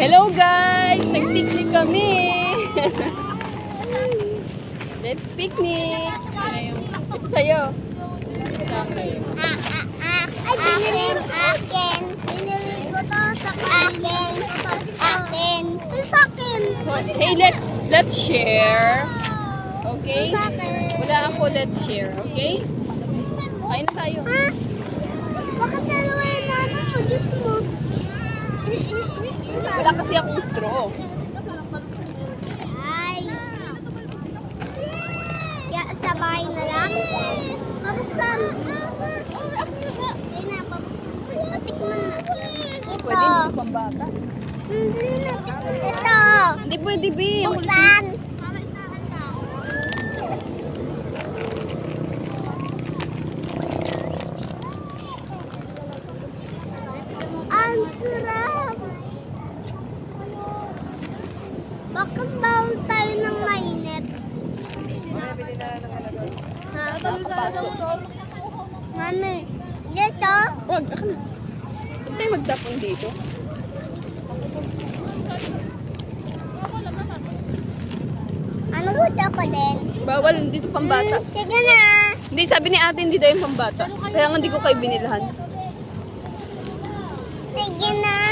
Hello guys! Nag-picnic kami! Let's picnic! Ito sa'yo. Sa akin. Ay, akin. Binili ko to sa akin. Akin. Ito sa akin. Hey, let's share. Okay? Ito sa akin. Wala ako, let's share. Okay? Kain na tayo. Bakit dalawa yung nanay mo? Diyos mo. Wala kasi akong straw. Ay. Kaya sa bahay na lang. Mabuksan. Ay na, pabuksan. Patikman na. Ito. Pwede hindi pambata. Hindi na. Ito. Hindi pwede, B. Buksan. Ang sarap. Bakit bawal tayo ng mainit? Ha? Nakapasok. Mami, dito? Wag, ako na. Huwag tayo magtapon dito. Ano gusto ko din? Bawal, dito pambata. Sige na. Hindi, sabi ni ate, hindi daw yung pambata. Kaya nga hindi ko kayo binilhan. Sige na.